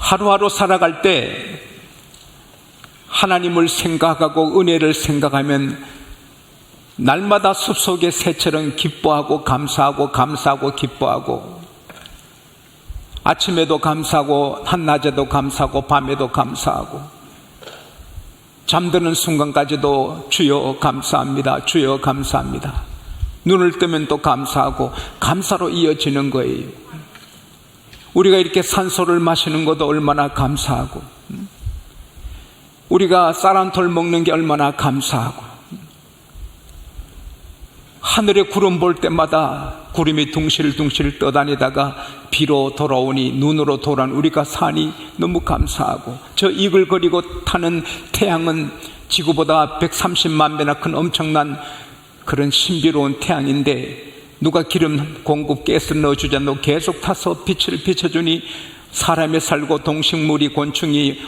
하루하루 살아갈 때 하나님을 생각하고 은혜를 생각하면 날마다 숲속의 새처럼 기뻐하고 감사하고 감사하고 기뻐하고, 아침에도 감사하고 한낮에도 감사하고 밤에도 감사하고, 잠드는 순간까지도 주여 감사합니다, 주여 감사합니다. 눈을 뜨면 또 감사하고 감사로 이어지는 거예요. 우리가 이렇게 산소를 마시는 것도 얼마나 감사하고, 우리가 쌀 한 톨 먹는 게 얼마나 감사하고, 하늘에 구름 볼 때마다 구름이 둥실둥실 떠다니다가 비로 돌아오니 눈으로 돌아온 우리가 산이 너무 감사하고, 저 이글거리고 타는 태양은 지구보다 130만 배나 큰 엄청난 그런 신비로운 태양인데, 누가 기름 공급 가스 넣어주지 않고 계속 타서 빛을 비춰주니 사람이 살고 동식물이 곤충이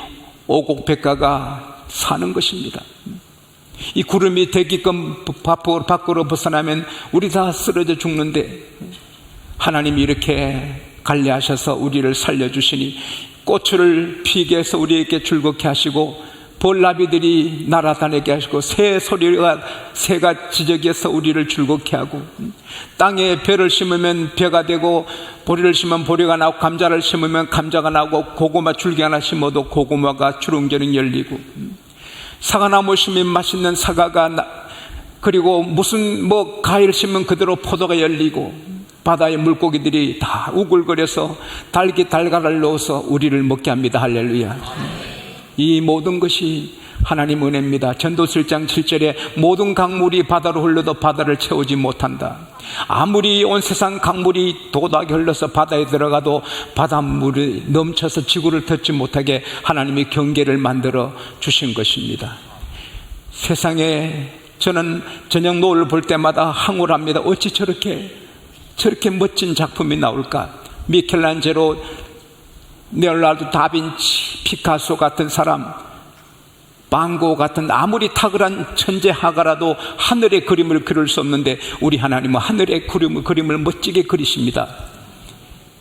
오곡백과가 사는 것입니다. 이 구름이 대기끔 밖으로 벗어나면 우리 다 쓰러져 죽는데, 하나님이 이렇게 관리하셔서 우리를 살려주시니 꽃을 피게 해서 우리에게 즐겁게 하시고, 벌나비들이 날아다니게 하시고, 새가 지저귀에서 우리를 즐겁게 하고, 땅에 벼를 심으면 벼가 되고, 보리를 심으면 보리가 나오고, 감자를 심으면 감자가 나오고, 고구마 줄기 하나 심어도 고구마가 주렁주렁 열리고, 사과나무 심으면 맛있는 사과가 그리고 무슨 과일 심으면 그대로 포도가 열리고, 바다의 물고기들이 다 우글거려서 달걀을 넣어서 우리를 먹게 합니다. 할렐루야. 이 모든 것이 하나님 은혜입니다. 전도서 1장 7절에 모든 강물이 바다로 흘러도 바다를 채우지 못한다. 아무리 온 세상 강물이 도닥이 흘러서 바다에 들어가도 바닷물이 넘쳐서 지구를 덮지 못하게 하나님이 경계를 만들어 주신 것입니다. 세상에 저는 저녁 노을 볼 때마다 황홀합니다. 어찌 저렇게 멋진 작품이 나올까? 미켈란젤로, 레오나르도 다빈치, 피카소 같은 사람, 반고 같은 아무리 탁월한 천재화가라도 하늘의 그림을 그릴 수 없는데, 우리 하나님은 하늘의 그림을 멋지게 그리십니다.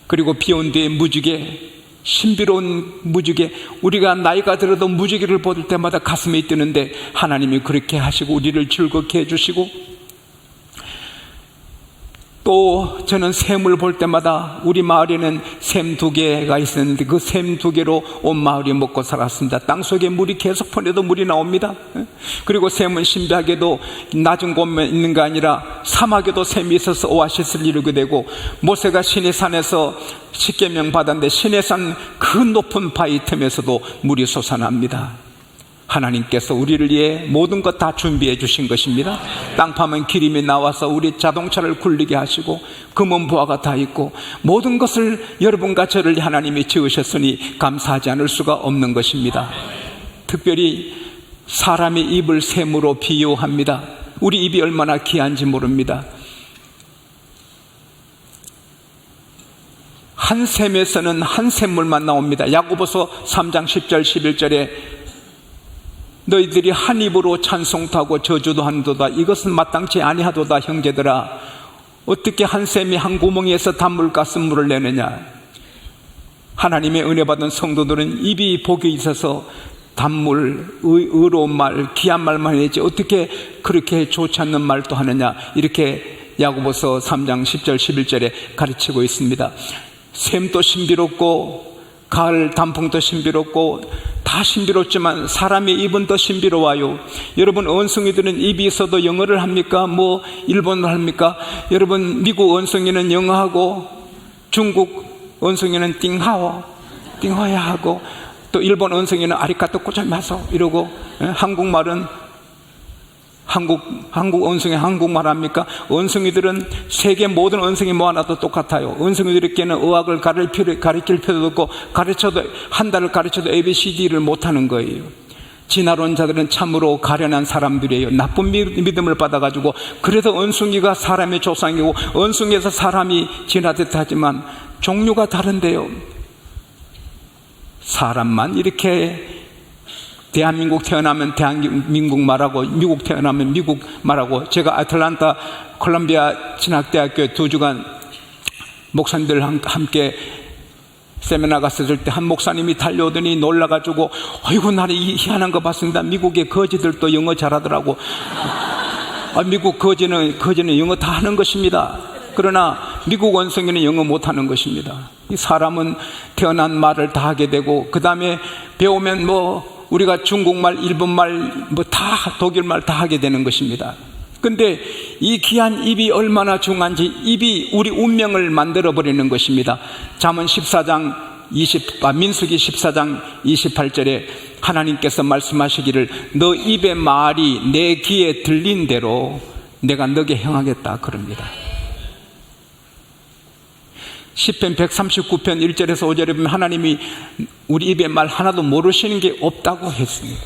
그리고 비온 뒤에 무지개, 신비로운 무지개, 우리가 나이가 들어도 무지개를 볼 때마다 가슴이 뛰는데 하나님이 그렇게 하시고 우리를 즐겁게 해주시고, 또 저는 샘을 볼 때마다, 우리 마을에는 샘 2개가 있었는데 그 샘 2개로 온 마을이 먹고 살았습니다. 땅속에 물이 계속 퍼내도 물이 나옵니다. 그리고 샘은 신비하게도 낮은 곳에 있는 게 아니라 사막에도 샘이 있어서 오아시스를 이루게 되고, 모세가 시내산에서 십계명 받았는데 시내산 그 높은 바위 틈에서도 물이 솟아납니다. 하나님께서 우리를 위해 모든 것 다 준비해 주신 것입니다. 땅 파면 기름이 나와서 우리 자동차를 굴리게 하시고, 금은 보화가 다 있고, 모든 것을 여러분과 저를 하나님이 지으셨으니 감사하지 않을 수가 없는 것입니다. 특별히 사람의 입을 샘으로 비유합니다. 우리 입이 얼마나 귀한지 모릅니다. 한 샘에서는 한 샘물만 나옵니다. 야고보서 3장 10절 11절에 너희들이 한 입으로 찬송도 하고 저주도 한도다. 이것은 마땅치 아니하도다. 형제들아, 어떻게 한 샘이 한 구멍에서 단물 같은 물을 내느냐. 하나님의 은혜 받은 성도들은 입이 복이 있어서 단물, 의로운 말, 귀한 말만 해야지 어떻게 그렇게 좋지 않는 말도 하느냐. 이렇게 야고보서 3장 10절 11절에 가르치고 있습니다. 샘도 신비롭고 가을 단풍도 신비롭고 다 신비롭지만 사람의 입은 더 신비로워요. 여러분, 원숭이들은 입이 있어도 영어를 합니까? 일본어를 합니까? 여러분, 미국 원숭이는 영어하고, 중국 원숭이는 띵하야 하고, 또 일본 원숭이는 아리카토 고자마소 이러고, 한국말은 한국 원숭이 한국말 합니까? 원숭이들은 세계 모든 원숭이 모아놔도 똑같아요. 원숭이들에게는 의학을 가르칠 필요도 없고, 한 달을 가르쳐도 ABCD를 못하는 거예요. 진화론자들은 참으로 가련한 사람들이에요. 나쁜 믿음을 받아가지고, 그래도 원숭이가 사람의 조상이고 원숭이에서 사람이 진화됐다 하지만 종류가 다른데요. 사람만 이렇게 대한민국 태어나면 대한민국 말하고, 미국 태어나면 미국 말하고. 제가 아틀란타 콜롬비아 진학대학교에 2주간 목사님들 함께 세미나 갔을 때 한 목사님이 달려오더니 놀라가지고, 아이고, 나는 이 희한한 거 봤습니다. 미국의 거지들도 영어 잘하더라고. 미국 거지는 영어 다 하는 것입니다. 그러나 미국 원숭이는 영어 못하는 것입니다. 이 사람은 태어난 말을 다 하게 되고, 그 다음에 배우면 우리가 중국말, 일본말, 다 독일말 다 하게 되는 것입니다. 근데 이 귀한 입이 얼마나 중요한지, 입이 우리 운명을 만들어버리는 것입니다. 잠언 14장 민수기 14장 28절에 하나님께서 말씀하시기를, 너 입의 말이 내 귀에 들린 대로 내가 너게 행하겠다 그럽니다. 시편 139편 1절에서 5절에 보면 하나님이 우리 입의 말 하나도 모르시는 게 없다고 했습니다.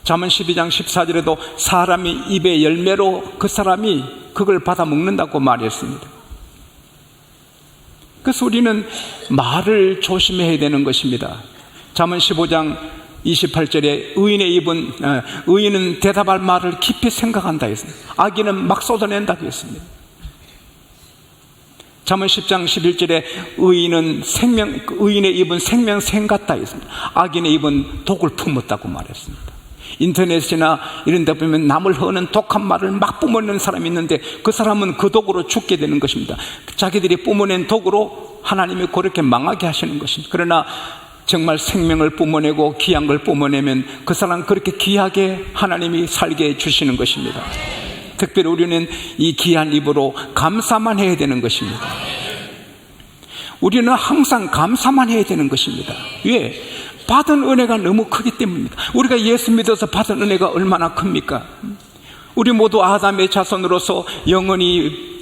잠언 12장 14절에도 사람이 입의 열매로 그 사람이 그걸 받아 먹는다고 말했습니다. 그래서 우리는 말을 조심해야 되는 것입니다. 잠언 15장 28절에 의인은 대답할 말을 깊이 생각한다 했습니다. 악인은 막 쏟아낸다고 했습니다. 잠언 10장 11절에 의인의 입은 생명샘 같다 했습니다. 악인의 입은 독을 품었다고 말했습니다. 인터넷이나 이런 데 보면 남을 허는 독한 말을 막 뿜어내는 사람이 있는데, 그 사람은 그 독으로 죽게 되는 것입니다. 자기들이 뿜어낸 독으로 하나님이 그렇게 망하게 하시는 것입니다. 그러나 정말 생명을 뿜어내고 귀한 걸 뿜어내면 그 사람 그렇게 귀하게 하나님이 살게 해주시는 것입니다. 특별히 우리는 이 귀한 입으로 감사만 해야 되는 것입니다. 우리는 항상 감사만 해야 되는 것입니다. 왜? 받은 은혜가 너무 크기 때문입니다. 우리가 예수 믿어서 받은 은혜가 얼마나 큽니까? 우리 모두 아담의 자손으로서 영원히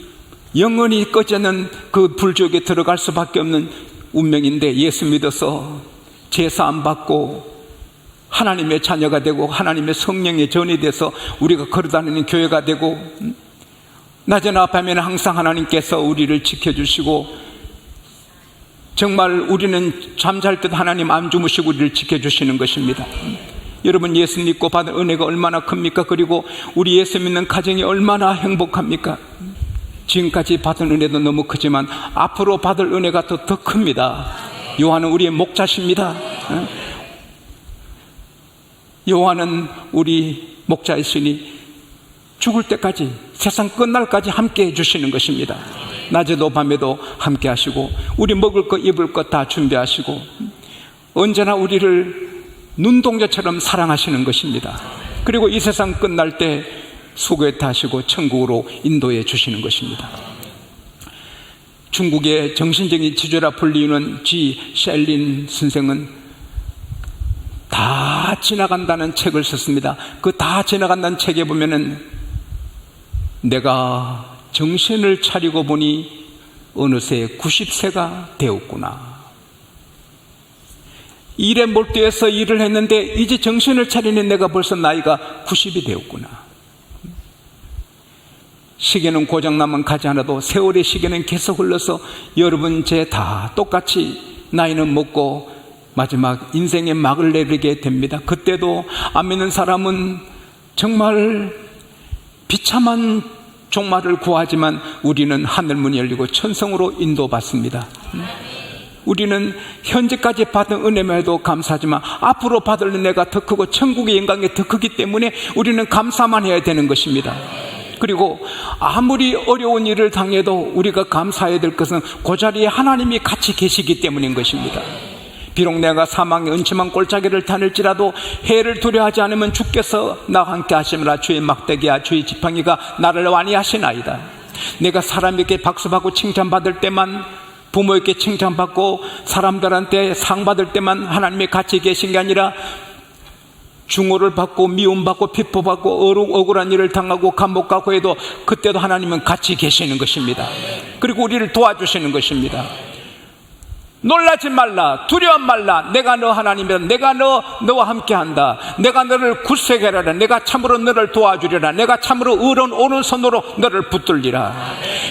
꺼지 않는 그 불지옥에 들어갈 수밖에 없는 운명인데, 예수 믿어서 제사함 받고 하나님의 자녀가 되고 하나님의 성령의 전이 돼서 우리가 걸어다니는 교회가 되고, 낮이나 밤에는 항상 하나님께서 우리를 지켜주시고, 정말 우리는 잠잘 때도 하나님 안 주무시고 우리를 지켜주시는 것입니다. 여러분, 예수 믿고 받은 은혜가 얼마나 큽니까? 그리고 우리 예수 믿는 가정이 얼마나 행복합니까? 지금까지 받은 은혜도 너무 크지만 앞으로 받을 은혜가 더 큽니다. 요한은 우리의 목자십니다. 요한은 우리 목자이시니 죽을 때까지, 세상 끝날까지 함께 해주시는 것입니다. 낮에도 밤에도 함께 하시고, 우리 먹을 것 입을 것 다 준비하시고, 언제나 우리를 눈동자처럼 사랑하시는 것입니다. 그리고 이 세상 끝날 때 수고에 타시고 천국으로 인도해 주시는 것입니다. 중국의 정신적인 지주라 불리는 샬린 선생은 다 지나간다는 책을 썼습니다. 그 다 지나간다는 책에 보면은, 내가 정신을 차리고 보니 어느새 90세가 되었구나. 일에 몰두해서 일을 했는데 이제 정신을 차리는 내가 벌써 나이가 90이 되었구나. 시계는 고장나면 가지 않아도 세월의 시계는 계속 흘러서 여러분 제 다 똑같이 나이는 먹고 마지막 인생의 막을 내리게 됩니다. 그때도 안 믿는 사람은 정말 비참한 종말을 구하지만 우리는 하늘문이 열리고 천성으로 인도받습니다. 우리는 현재까지 받은 은혜만 해도 감사하지만 앞으로 받을 은혜가 더 크고 천국의 영광이 더 크기 때문에 우리는 감사만 해야 되는 것입니다. 그리고 아무리 어려운 일을 당해도 우리가 감사해야 될 것은 그 자리에 하나님이 같이 계시기 때문인 것입니다. 비록 내가 사망의 은침한 골짜기를 다닐지라도 해를 두려워하지 않으면 주께서 나와 함께 하심이라. 주의 막대기와 주의 지팡이가 나를 완이하시나이다. 내가 사람에게 박수받고 칭찬받을 때만, 부모에게 칭찬받고 사람들한테 상 받을 때만 하나님이 같이 계신 게 아니라, 중호를 받고 미움받고 비포받고 억울한 일을 당하고 감옥 가고 해도 그때도 하나님은 같이 계시는 것입니다. 그리고 우리를 도와주시는 것입니다. 놀라지 말라, 두려워 말라. 내가 너 하나님이라. 내가 너와 함께한다. 내가 너를 굳세게 하리라. 내가 참으로 너를 도와주리라. 내가 참으로 의로운 오른손으로 너를 붙들리라.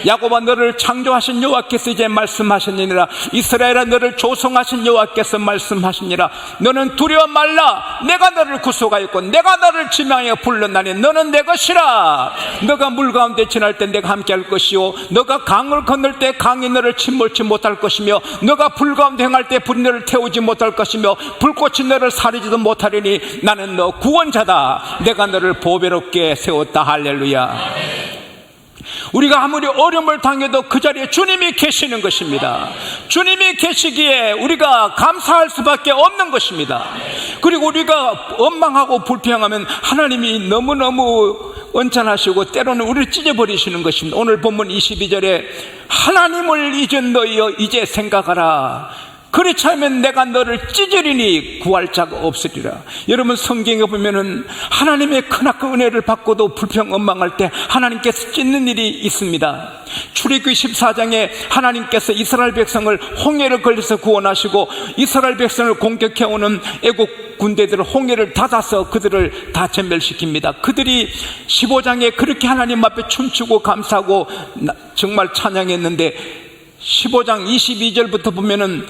야곱아, 너를 창조하신 여호와께서 이제 말씀하시니라. 이스라엘아, 너를 조성하신 여호와께서 말씀하시니라. 너는 두려워 말라. 내가 너를 구속하였고 내가 너를 지명하여 불렀나니 너는 내 것이라. 너가 물 가운데 지날 때 내가 함께할 것이요, 너가 강을 건널 때 강이 너를 침몰치 못할 것이며, 너가 불 가운데 행할 때 불이 너를 태우지 못할 것이며, 불꽃이 너를 사리지도 못하리니 나는 너 구원자다. 내가 너를 보배롭게 세웠다. 할렐루야. 우리가 아무리 어려움을 당해도 그 자리에 주님이 계시는 것입니다. 주님이 계시기에 우리가 감사할 수밖에 없는 것입니다. 그리고 우리가 원망하고 불평하면 하나님이 너무너무 언짢으시고 때로는 우리를 찢어버리시는 것입니다. 오늘 본문 22절에 하나님을 잊은 너희여 이제 생각하라. 그렇지 않으면 내가 너를 찢으리니 구할 자가 없으리라. 여러분, 성경에 보면은 하나님의 크나큰 은혜를 받고도 불평 원망할 때 하나님께서 찢는 일이 있습니다. 출애굽기 14장에 하나님께서 이스라엘 백성을 홍해를 걸려서 구원하시고 이스라엘 백성을 공격해오는 애국 군대들을 홍해를 닫아서 그들을 다 전멸시킵니다. 그들이 15장에 그렇게 하나님 앞에 춤추고 감사하고 정말 찬양했는데 15장 22절부터 보면은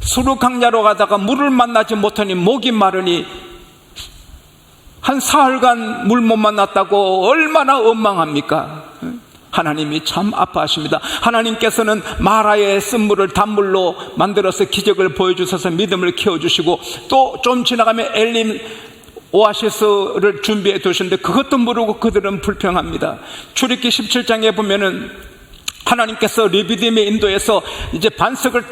수르 강야로 가다가 물을 만나지 못하니 목이 마르니 한 사흘간 물 못 만났다고 얼마나 원망합니까? 하나님이 참 아파하십니다. 하나님께서는 마라의 쓴물을 단물로 만들어서 기적을 보여주셔서 믿음을 키워주시고, 또 좀 지나가면 엘림 오아시스를 준비해 두셨는데 그것도 모르고 그들은 불평합니다. 출애굽기 17장에 보면은 하나님께서 르비딤의 인도에서 이제 반석을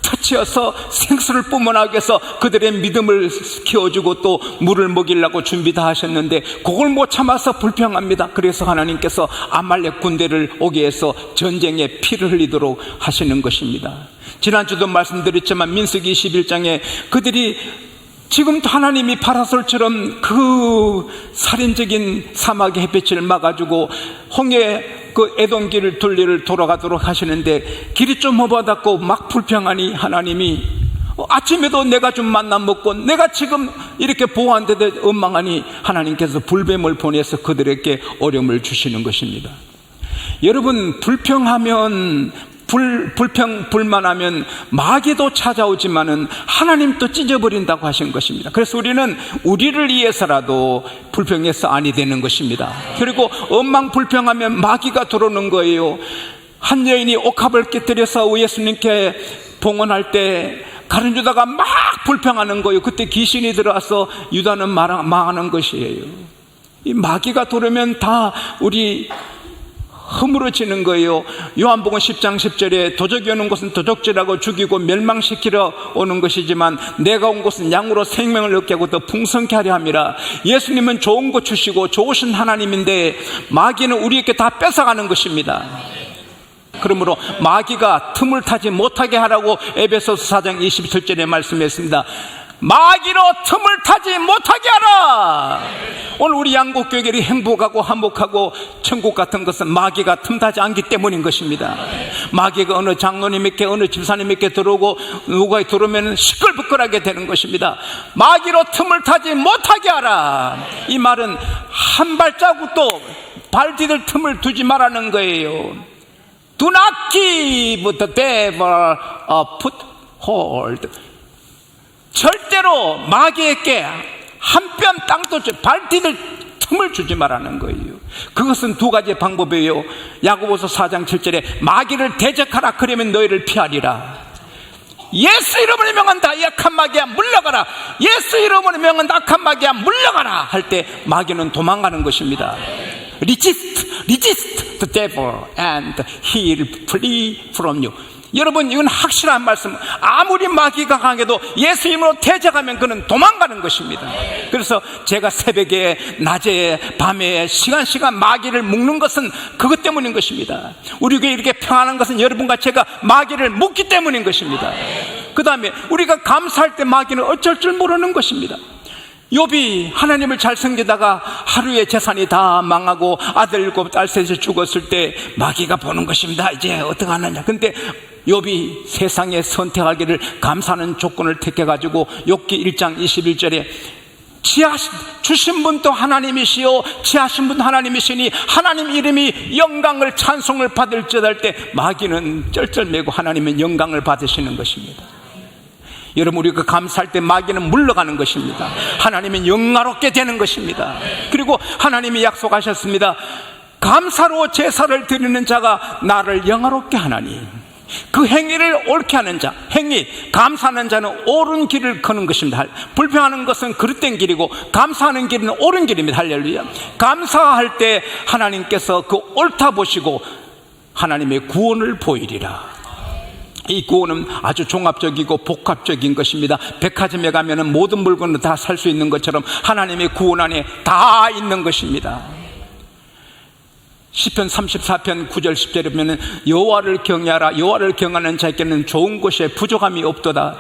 터치어서 생수를 뿜어나게 해서 그들의 믿음을 키워주고 또 물을 먹이려고 준비 다 하셨는데 그걸 못 참아서 불평합니다. 그래서 하나님께서 아말렉 군대를 오게 해서 전쟁에 피를 흘리도록 하시는 것입니다. 지난주도 말씀드렸지만 민수기 21장에 그들이 지금도 하나님이 파라솔처럼 그 살인적인 사막의 햇빛을 막아주고 홍해 그 에돔길을 둘리를 돌아가도록 하시는데 길이 좀 험하다고 막 불평하니 하나님이 아침에도 내가 좀 만나 먹고 내가 지금 이렇게 보호한데도 원망하니 하나님께서 불뱀을 보내서 그들에게 어려움을 주시는 것입니다. 여러분, 불평하면 불만하면 마귀도 찾아오지만은 하나님도 찢어버린다고 하신 것입니다. 그래서 우리는 우리를 위해서라도 불평해서 아니 되는 것입니다. 그리고 원망 불평하면 마귀가 들어오는 거예요. 한 여인이 옥합을 깨뜨려서 예수님께 봉헌할 때 가룟 유다가 막 불평하는 거예요. 그때 귀신이 들어와서 유다는 망하는 것이에요. 이 마귀가 들어오면 다 우리 허물어지는 거예요. 요한복음 10장 10절에 도적이 오는 것은 도적질하고 죽이고 멸망시키러 오는 것이지만 내가 온 것은 양으로 생명을 얻게 하고 더 풍성케 하려 함이라. 예수님은 좋은 것 주시고 좋으신 하나님인데 마귀는 우리에게 다 뺏어가는 것입니다. 그러므로 마귀가 틈을 타지 못하게 하라고 에베소서 4장 27절에 말씀했습니다. 마귀로 틈을 타지 못하게 하라. 오늘 우리 양국교회들이 행복하고 화목하고 천국 같은 것은 마귀가 틈타지 않기 때문인 것입니다. 마귀가 어느 장로님에게 어느 집사님에게 들어오고 누가 들어오면 시끌벅걸하게 되는 것입니다. 마귀로 틈을 타지 못하게 하라. 이 말은 한 발자국도 발 디딜 틈을 두지 말라는 거예요. Do not give the devil a foothold. 절대로 마귀에게 한 뼘 땅도 발 디딜 틈을 주지 말라는 거예요. 그것은 두 가지 방법이에요. 야고보서 4장 7절에 마귀를 대적하라. 그러면 너희를 피하리라. 예수 이름으로 명한다. 약한 마귀야 물러가라. 예수 이름으로 명한다. 악한 마귀야 물러가라. 할 때 마귀는 도망가는 것입니다. Resist the devil and he will flee from you. 여러분, 이건 확실한 말씀. 아무리 마귀가 강해도 예수 이름으로 대적하면 그는 도망가는 것입니다. 그래서 제가 새벽에 낮에 밤에 시간 마귀를 묶는 것은 그것 때문인 것입니다. 우리 교회 이렇게 평안한 것은 여러분과 제가 마귀를 묶기 때문인 것입니다. 그 다음에 우리가 감사할 때 마귀는 어쩔 줄 모르는 것입니다. 욥이 하나님을 잘 섬기다가 하루에 재산이 다 망하고 아들 7, 딸 3이 죽었을 때 마귀가 보는 것입니다. 이제 어떻게 하느냐. 근데 욥이 세상에 선택하기를 감사하는 조건을 택해가지고 욥기 1장 21절에 주신 분도 하나님이시요 지하신 분도 하나님이시니 하나님 이름이 영광을 찬송을 받을지어다 할 때 마귀는 쩔쩔매고 하나님은 영광을 받으시는 것입니다. 여러분, 우리가 감사할 때 마귀는 물러가는 것입니다. 하나님은 영화롭게 되는 것입니다. 그리고 하나님이 약속하셨습니다. 감사로 제사를 드리는 자가 나를 영화롭게 하나니 그 행위를 옳게 하는 자, 감사하는 자는 옳은 길을 거는 것입니다. 불평하는 것은 그릇된 길이고 감사하는 길은 옳은 길입니다. 할렐루야. 감사할 때 하나님께서 그 옳다 보시고 하나님의 구원을 보이리라. 이 구원은 아주 종합적이고 복합적인 것입니다. 백화점에 가면 모든 물건을 다 살 수 있는 것처럼 하나님의 구원 안에 다 있는 것입니다. 시편 34편 9절 10절에 보면 여호와를 경외하라. 여호와를 경외하는 자에게는 좋은 것에 부족함이 없도다.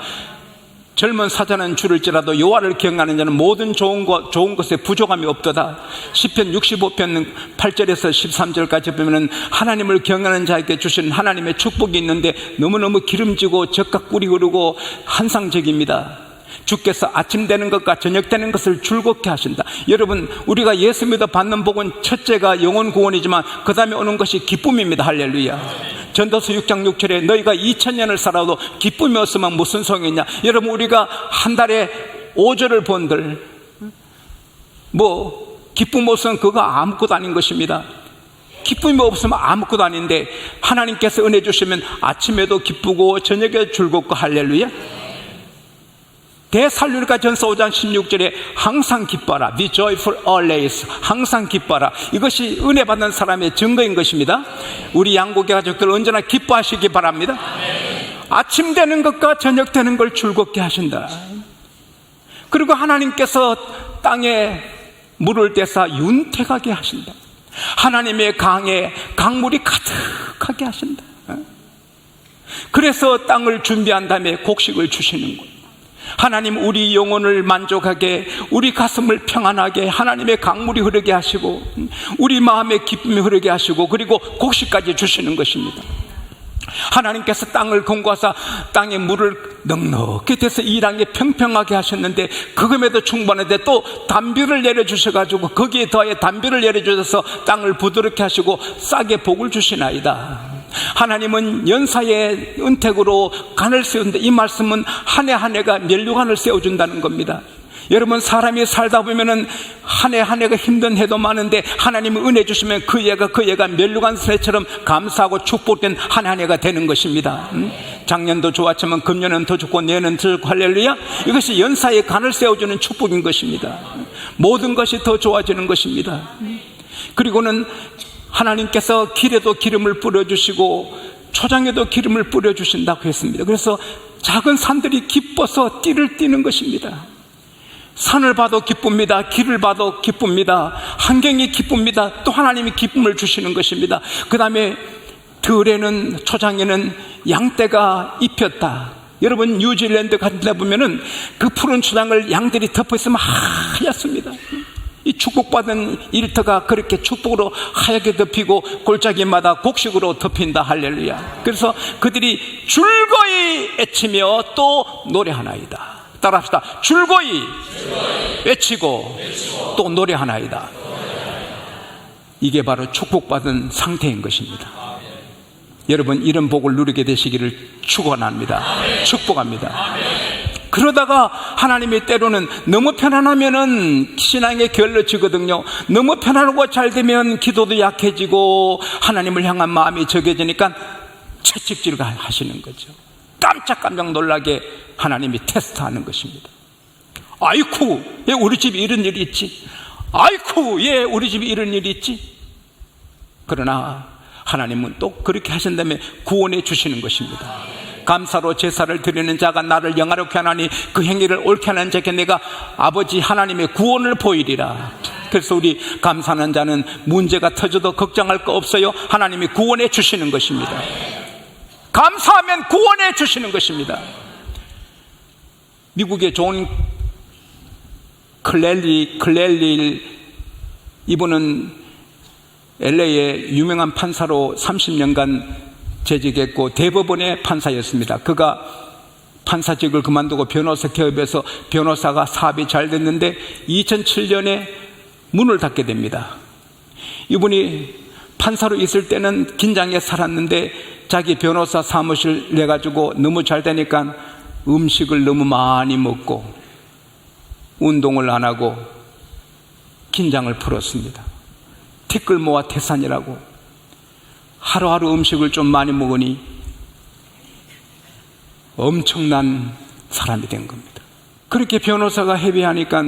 젊은 사자는 줄을지라도 여호와를 경외하는 자는 모든 좋은 것에 부족함이 없도다. 시편 65편 8절에서 13절까지 보면 하나님을 경외하는 자에게 주신 하나님의 축복이 있는데 너무너무 기름지고 적각 꿀이 흐르고 환상적입니다. 주께서 아침 되는 것과 저녁 되는 것을 즐겁게 하신다. 여러분, 우리가 예수 믿어 받는 복은 첫째가 영혼 구원이지만 그 다음에 오는 것이 기쁨입니다. 할렐루야. 전도서 6장 6절에 너희가 2000년을 살아도 기쁨이 없으면 무슨 소용이냐. 여러분, 우리가 한 달에 5절을 본들 기쁨 없으면 그거 아무것도 아닌 것입니다. 기쁨이 없으면 아무것도 아닌데 하나님께서 은혜 주시면 아침에도 기쁘고 저녁에 즐겁고 할렐루야. 데살로니가 전서 5장 16절에 항상 기뻐라. Be joyful always. 항상 기뻐라. 이것이 은혜 받는 사람의 증거인 것입니다. 우리 양고교 가족들 언제나 기뻐하시기 바랍니다. 아침 되는 것과 저녁 되는 걸 즐겁게 하신다. 그리고 하나님께서 땅에 물을 떼사 윤택하게 하신다. 하나님의 강에 강물이 가득하게 하신다. 그래서 땅을 준비한 다음에 곡식을 주시는 거예요. 하나님, 우리 영혼을 만족하게, 우리 가슴을 평안하게 하나님의 강물이 흐르게 하시고 우리 마음에 기쁨이 흐르게 하시고 그리고 곡식까지 주시는 것입니다. 하나님께서 땅을 공고하사 땅에 물을 넉넉히 대서 이 땅에 평평하게 하셨는데 그금에도 충분한데 또 담비를 내려주셔가지고 거기에 더해 담비를 내려주셔서 땅을 부드럽게 하시고 싹에 복을 주시나이다. 하나님은 연사의 은택으로 간을 세우는데 이 말씀은 한 해 한 해가 면류관을 세워준다는 겁니다. 여러분, 사람이 살다 보면은 한 해 한 해가 힘든 해도 많은데 하나님은 은혜 주시면 그 해가 면류관 새처럼 감사하고 축복된 한 해 한 해가 되는 것입니다. 작년도 좋았지만 금년은 더 좋고 내년은 더 좋고 할렐루야. 이것이 연사의 간을 세워주는 축복인 것입니다. 모든 것이 더 좋아지는 것입니다. 그리고는 하나님께서 길에도 기름을 뿌려주시고 초장에도 기름을 뿌려주신다고 했습니다. 그래서 작은 산들이 기뻐서 띠를 띠는 것입니다. 산을 봐도 기쁩니다. 길을 봐도 기쁩니다. 환경이 기쁩니다. 또 하나님이 기쁨을 주시는 것입니다. 그 다음에 들에는 초장에는 양떼가 입혔다. 여러분, 뉴질랜드 같은 데 보면은 그 푸른 초장을 양들이 덮어 있으면 하얗습니다. 이 축복받은 일터가 그렇게 축복으로 하얗게 덮이고 골짜기마다 곡식으로 덮인다. 할렐루야. 그래서 그들이 즐거이 외치며 또 노래하나이다. 따라합시다. 즐거이 외치고 또 노래하나이다. 이게 바로 축복받은 상태인 것입니다. 여러분, 이런 복을 누리게 되시기를 축원합니다. 축복합니다. 그러다가 하나님이 때로는 너무 편안하면은 신앙에 게을러지거든요. 너무 편안하고 잘 되면 기도도 약해지고 하나님을 향한 마음이 적해지니까 채찍질 하시는 거죠. 깜짝 놀라게 하나님이 테스트하는 것입니다. 아이쿠, 예, 우리 집에 이런 일이 있지. 아이쿠, 예, 우리 집에 이런 일이 있지. 그러나 하나님은 또 그렇게 하신 다음에 구원해 주시는 것입니다. 감사로 제사를 드리는 자가 나를 영화롭게 하나니 그 행위를 옳게 하는 자에게 내가 아버지 하나님의 구원을 보이리라. 그래서 우리 감사하는 자는 문제가 터져도 걱정할 거 없어요. 하나님이 구원해 주시는 것입니다. 감사하면 구원해 주시는 것입니다. 미국의 존 클렐릴 이분은 LA의 유명한 판사로 30년간 재직했고 대법원의 판사였습니다. 그가 판사직을 그만두고 변호사 개업해서 변호사가 사업이 잘 됐는데 2007년에 문을 닫게 됩니다. 이분이 판사로 있을 때는 긴장해 살았는데 자기 변호사 사무실 내가지고 너무 잘 되니까 음식을 너무 많이 먹고 운동을 안 하고 긴장을 풀었습니다. 티끌모아 태산이라고 하루하루 음식을 좀 많이 먹으니 엄청난 사람이 된 겁니다. 그렇게 변호사가 해비하니까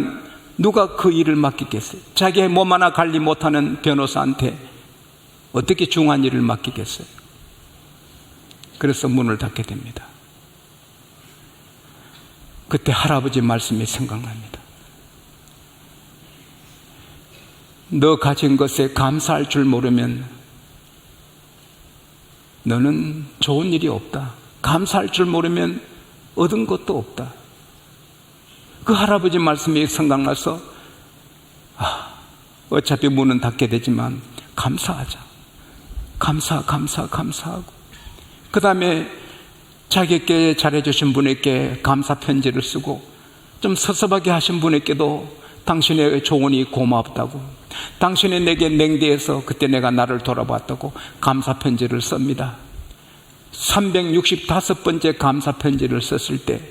누가 그 일을 맡기겠어요? 자기의 몸 하나 관리 못하는 변호사한테 어떻게 중요한 일을 맡기겠어요? 그래서 문을 닫게 됩니다. 그때 할아버지 말씀이 생각납니다. 너 가진 것에 감사할 줄 모르면 너는 좋은 일이 없다. 감사할 줄 모르면 얻은 것도 없다. 그 할아버지 말씀이 생각나서 어차피 문은 닫게 되지만 감사하자. 감사하고 그 다음에 자기께 잘해주신 분에게 감사 편지를 쓰고 좀 섭섭하게 하신 분에게도 당신의 조언이 고맙다고, 당신이 내게 냉대해서 그때 내가 나를 돌아봤다고 감사 편지를 씁니다. 365번째 감사 편지를 썼을 때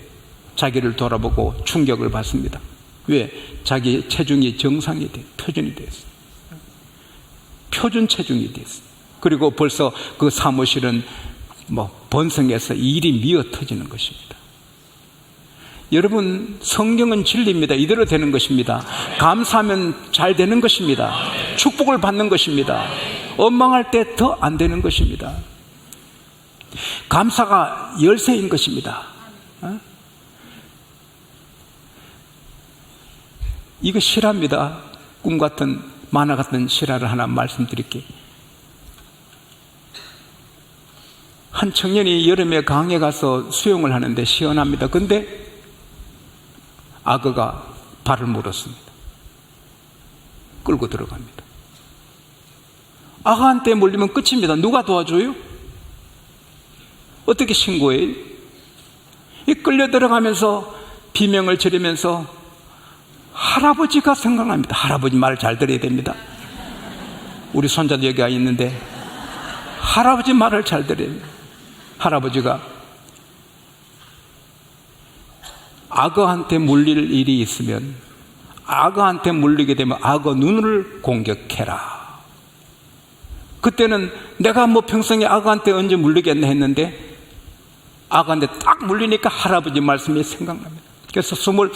자기를 돌아보고 충격을 받습니다. 왜? 자기 체중이 정상이 돼, 표준이 됐어요. 표준 체중이 됐어요. 그리고 벌써 그 사무실은 번성해서 일이 미어 터지는 것입니다. 여러분, 성경은 진리입니다. 이대로 되는 것입니다. 감사하면 잘 되는 것입니다. 축복을 받는 것입니다. 원망할 때 더 안 되는 것입니다. 감사가 열쇠인 것입니다. 이거 실화입니다. 꿈 같은 만화 같은 실화를 하나 말씀드릴게요. 한 청년이 여름에 강에 가서 수영을 하는데 시원합니다. 근데 악어가 발을 물었습니다. 끌고 들어갑니다. 악어한테 물리면 끝입니다. 누가 도와줘요? 어떻게 신고해요? 이 끌려 들어가면서 비명을 지르면서 할아버지가 생각납니다. 할아버지 말 잘 들어야 됩니다. 우리 손자도 여기 와 있는데 할아버지 말을 잘 들어야 됩니다. 할아버지가 악어한테 물릴 일이 있으면 악어한테 물리게 되면 악어 눈을 공격해라. 그때는 내가 평생에 악어한테 언제 물리겠나 했는데 악어한테 딱 물리니까 할아버지 말씀이 생각납니다. 그래서 숨을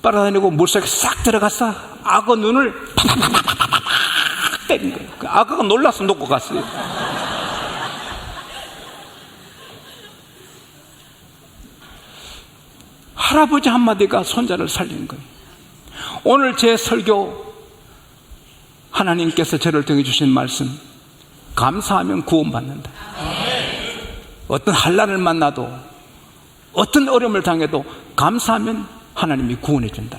빨아다니고 물속에 싹 들어가서 악어 눈을 팍팍팍팍팍 때린 거예요. 그 악어가 놀라서 놓고 갔어요. 할아버지 한마디가 손자를 살린 거예요. 오늘 제 설교, 하나님께서 저를 통해 주신 말씀, 감사하면 구원받는다. 어떤 환난을 만나도, 어떤 어려움을 당해도 감사하면 하나님이 구원해 준다.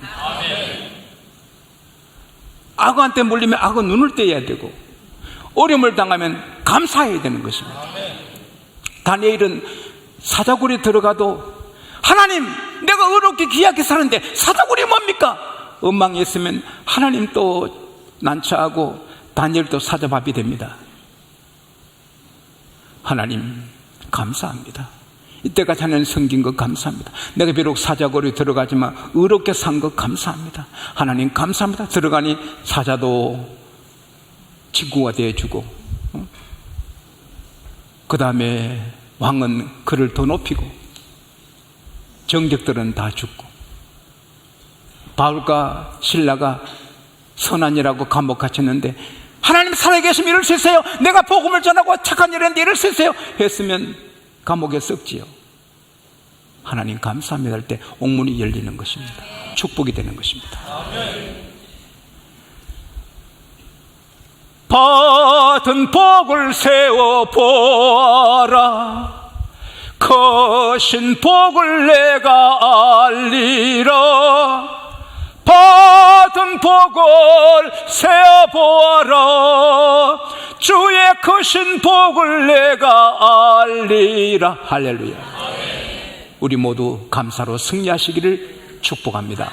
악어한테 물리면 악어 눈을 떼야 되고, 어려움을 당하면 감사해야 되는 것입니다. 다니엘은 사자굴에 들어가도 하나님, 내가 어렵게 귀하게 사는데 사자굴이 뭡니까? 원망했으면 하나님 또 난처하고 다니엘도 사자밥이 됩니다. 하나님 감사합니다. 이때까지 하나님 섬긴 것 감사합니다. 내가 비록 사자굴에 들어가지만 의롭게 산 것 감사합니다. 하나님 감사합니다. 들어가니 사자도 친구가 되어주고, 그 다음에 왕은 그를 더 높이고 정적들은 다 죽고, 바울과 실라가 선한 일하고 감옥 갇혔는데 하나님 살아계시면 이럴 수 있어요. 내가 복음을 전하고 착한 일 했는데 이럴 수 있어요 했으면 감옥에 썩지요. 하나님 감사합니다 할 때 옥문이 열리는 것입니다. 축복이 되는 것입니다. 받은 복을 세워보아라. 거신 복을 내가 알리라. 받은 복을 세어보아라. 주의 크신 복을 내가 알리라. 할렐루야. 우리 모두 감사로 승리하시기를 축복합니다.